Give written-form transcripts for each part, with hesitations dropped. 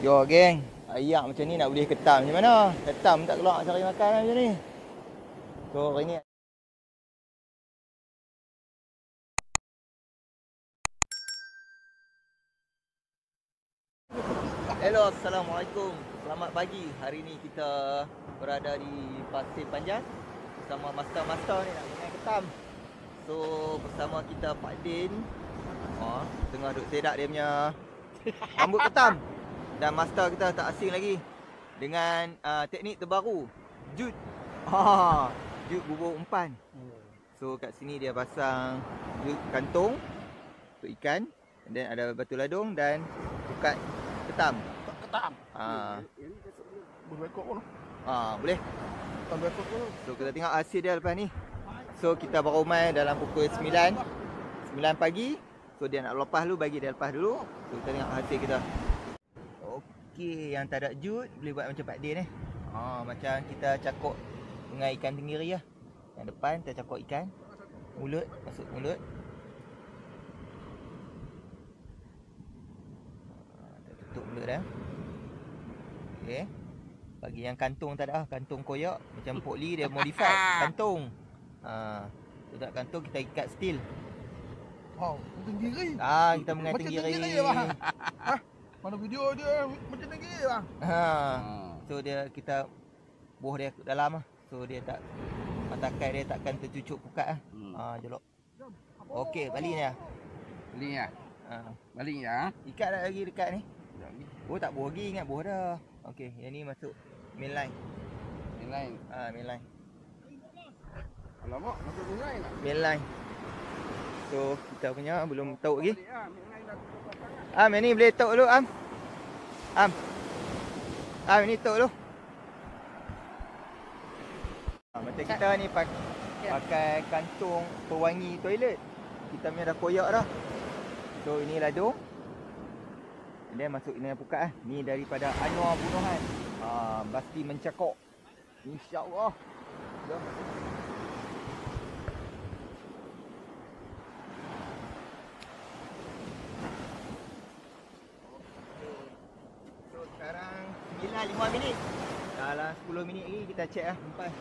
Yo geng, ayak macam ni nak boleh ketam macam mana? Ketam tak keluar nak cari makan macam ni. So hari ni hello, Assalamualaikum. Selamat pagi. Hari ni kita berada di Pasir Panjang bersama master-master ni nak main ketam. So bersama kita Pak Din. Tengah duk sedak dia punya rambut ketam. Dan master kita tak asing lagi dengan teknik terbaru, jut. Jut bubur umpan. So kat sini dia pasang jut kantung untuk ikan, dan ada batu ladung dan pukat ketam. Ketam. Ini boleh rekod pun. Boleh. Tak rekod pun. So kita tengok hasil dia lepas ni. So kita baru main dalam pukul 9 pagi. So dia nak lepas dulu, bagi dia lepas dulu. So kita tengok hasil kita. Okey, yang tak ada jut boleh buat macam Pak Din macam kita cakok dengan ikan tenggiri lah. Yang depan kita cakok ikan, mulut, masuk mulut. Kita tutup mulut dah. Okey. Bagi yang kantung tak ada, kantung koyak macam Pok Lee dia modify kantung. So tak kantung kita ikat steel. Wow, tenggiri. Kita mengenai tenggiri. Mana video dia macam tenggiri bang. So dia kita buah dia ke dalam lah. So dia tak, matakai dia takkan tercucuk pukat lah. Jolok. Okey, balik ni lah. Balik ya. Balik ya. Ikat tak lagi dekat ni? Oh tak buah lagi, ingat buah dah. Okey, yang ni masuk main line. Main line. Main line. Alamak, masuk main line tak? Main line. So kita punya belum tahu lagi. Main line dah tutup pasang. Yang ni boleh tok dulu ini tok dulu. Macam kita ni pakai kantung pewangi toilet. Kita punya dah koyak dah. So ini ladung. Dia masuk ini pukat lah. Ni daripada Anwar Bunuhan. Basti mencakok. InsyaAllah. Jom. So sekarang 9.05 minit. Dalam 10 minit lagi kita check lah umpan.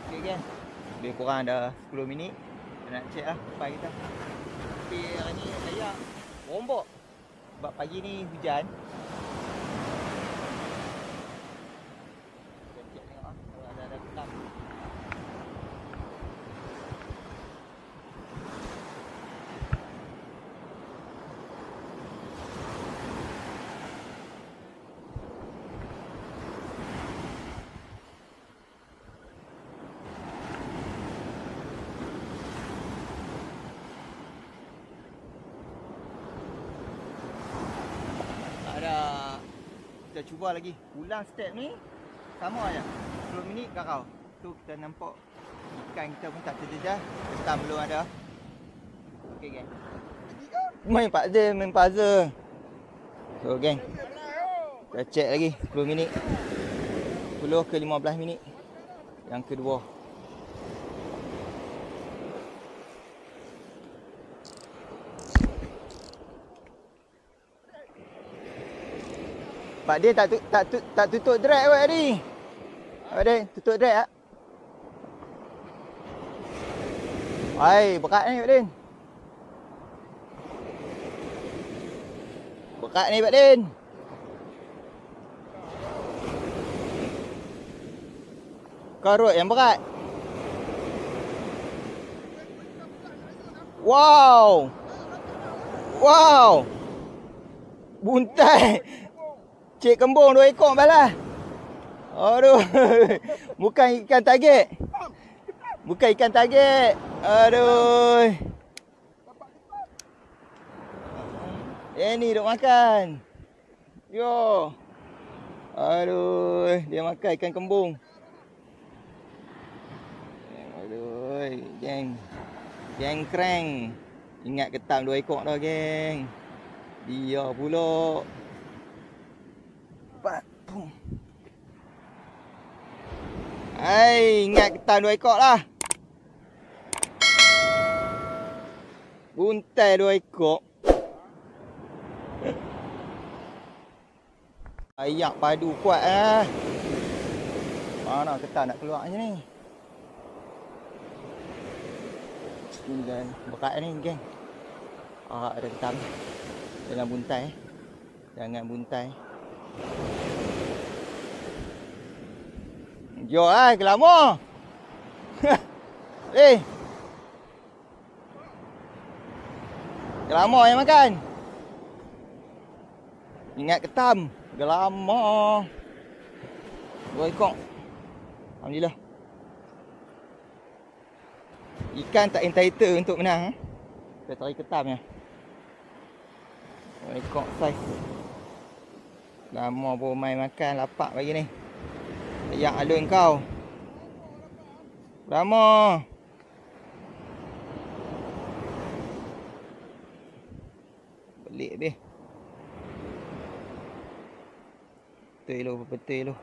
Okay kan, lebih kurang dah 10 minit. Kita nak check lah umpan kita. Tapi hari ni ayak rombok. Sebab pagi ni hujan. Kita check tengok lah kalau ada ketam. Kita cuba lagi ulang step ni sama aja. 10 minit garau. Tu kita nampak ikan kita pun tak terjejah. Ketam belum ada. Okey geng. Main puzzle, main puzzle. So geng, kita check lagi 10 minit. 10 ke 15 minit. Yang kedua. Pak Din tak tutup drag awak tadi. Pak Din tutup drag tak? Hai, berat ni Pak Din. Berat ni Pak Din. Karut yang berat. Wow. Wow. Buntai. Cik kembung 2 ekor balas. Aduh. Bukan ikan target. Bukan ikan target. Aduh. Ni duk makan. Yo. Aduh, dia makan ikan kembung. Aduh, geng. Geng kreng. Ingat ketam 2 ekor dah, geng. Dia pula. Hai, ingat ketam 2 ekor lah. Buntai 2 ekor. Ayak padu kuat Mana ketan nak keluar macam ni. Ni kan berat ni geng. Ada ketan. Jangan buntai. Jangan buntai. Jom ke lama. Gelama yang makan. Ingat ketam. Gelama. 2 ekor. Alhamdulillah. Ikan tak entitled untuk menang. Kita tarik ketamnya. 2 ekor saiz. Lama pun main makan lapak pagi ni. Ayak alun kau. Lama. Belik habis. Betul lu.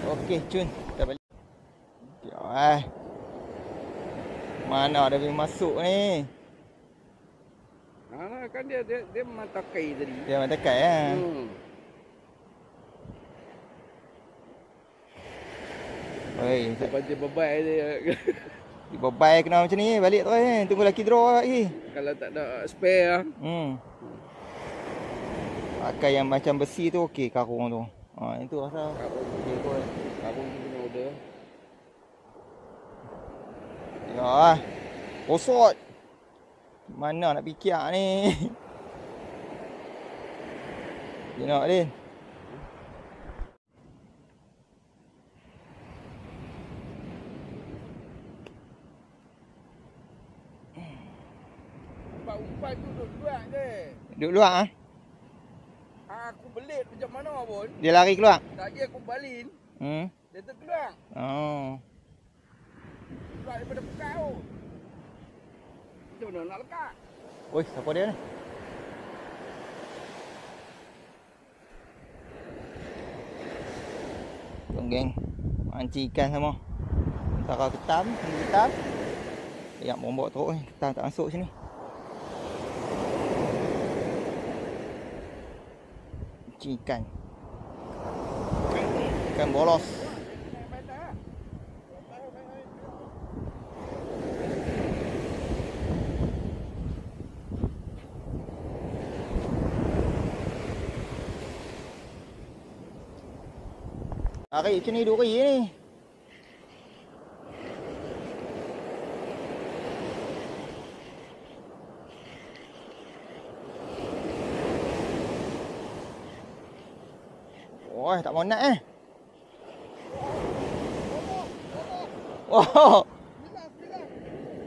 Okey, cun. Kita balik. Ya. Mana ada yang masuk ni? Kan dia memang takai tadi. Dia memang takai Oi, Lepas dia bebai dia. Dibebai kena macam ni, balik terus ni. Tunggu lagi draw lagi. Kalau tak ada spare Pakai yang macam besi tu okey, karung tu. Itu rasa. Okey kot. Karung tu kena order. Ya. Kosot. Mana nak fikir ni? Tengok Din. Umpan tu duduk luar je. Duduk luar Aku belit macam mana pun. Dia lari keluar. Tadi aku balin. Dia terkeluar. Keluar daripada pekau. Macam mana nak lekat? Oi, siapa dia ni? Tong geng. Mancing ikan sama. Antara ketam, ketam. Ayak bombok teruk ni. Ketam tak masuk sini. Mancing ikan. Ikan bolos. Hari macam ni duri ni. Oh, tak mau nak Oh.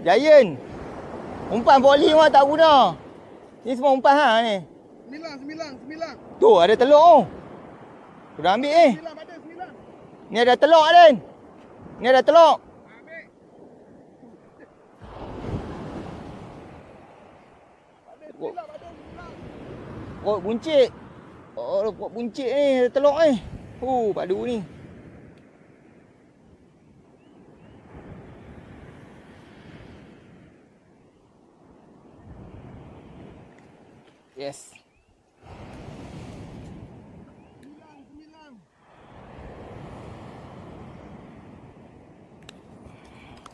Giant. Umpan volley mah tak guna. Ni semua umpan ni. 9. Tu ada telur. Sudah ambil 9 ada 9. Ni ada telur Aden. Ni ada telur. Ambil. Ada 9. Oh, buncit. Oh, buncit ni ada telur ni. Padu ni. Yes.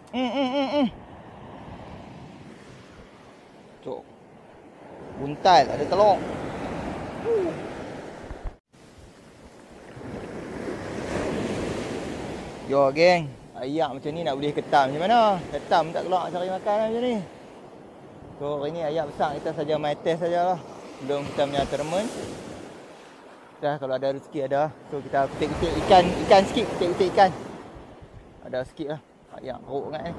9. Cok. Buntal ada telur. Yo geng, ayak macam ni nak boleh ketam macam mana? Ketam tak keluar cari makan macam ni. So hari ni ayak besar kita saja main test sajalah. Belum kita punya tournament. Dah kalau ada rezeki ada. So kita petik-petik ikan sikit, petik-petik ikan. Ada sikit lah. Ayak teruk sangat ni.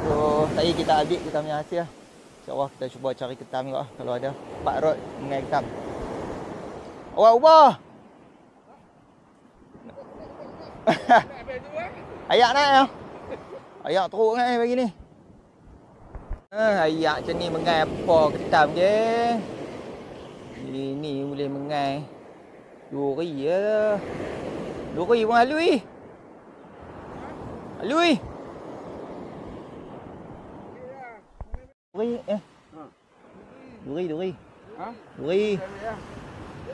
So tadi kita ambil kita punya hasil lah. InsyaAllah kita cuba cari ketam juga lah. Kalau ada 4 rod mengenai ketam. Awak ubah. Ayak naik lah. Ayak teruk sangat ni pagi ni. Ayak macam ni mengai apa ketam je. Ini boleh mengai. Duri ya. Duri pun halui. Halui. Duri Duri. Ha? Duri. Dia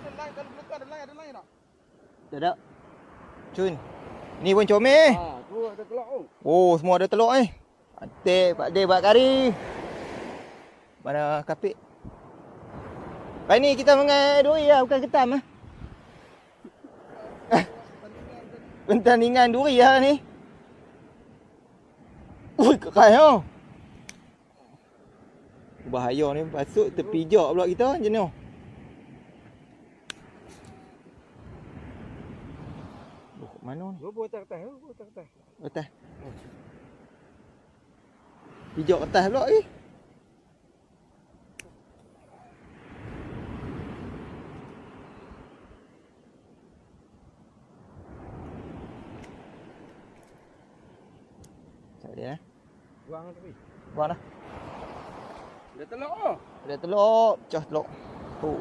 ada lain kalau belakang ada lain tak? Tak ada. Cun. Ni pun comel. Ha, tu ada telur tu. Oh, semua ada telur eh. Atik, Pak De buat kari. Mana kapik? Hari ni kita mengai duri lah, bukan ketam lah. Pertandingan duri lah ni. Ui, kekai tau. Bahaya ni, pasut terpijak pula kita macam ni. Mana ni? Buat atas. Atas. Pijak atas pula ni. Tak ada eh. Buang tapi. Buang dah. Ada telur tu. Ada telur, pecah telur. Tu.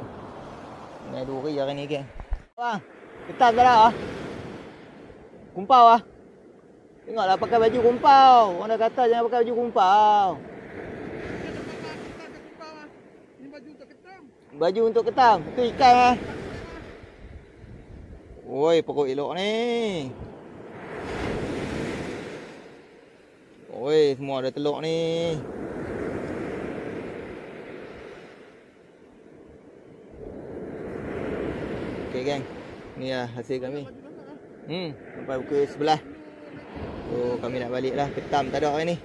Ni duri hari ni geng. Bang, ketam dah lah. Kumpau ah. Tengoklah pakai baju kumpau. Orang dah kata jangan pakai baju kumpau. Ini baju untuk ketam. Baju untuk ketam. Itu ikan ah. Oi, pokok elok ni. Oi, semua ada telur ni. Okey geng. Ni lah hasil kami. Sampai pukul 11. So kami nak balik lah. Ketam tak ada hari ni.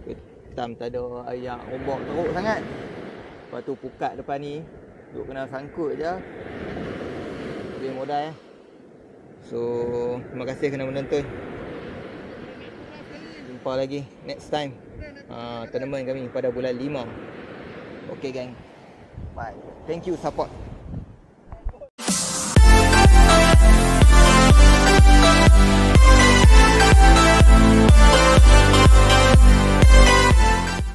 Ketam tak ada ayak ombak teruk sangat. Lepas tu pukat depan ni duk kena sangkut je. Lebih modal. So terima kasih kerana menonton. Jumpa lagi next time. Tournament kami pada bulan 5. Okay gang. Bye. Thank you support.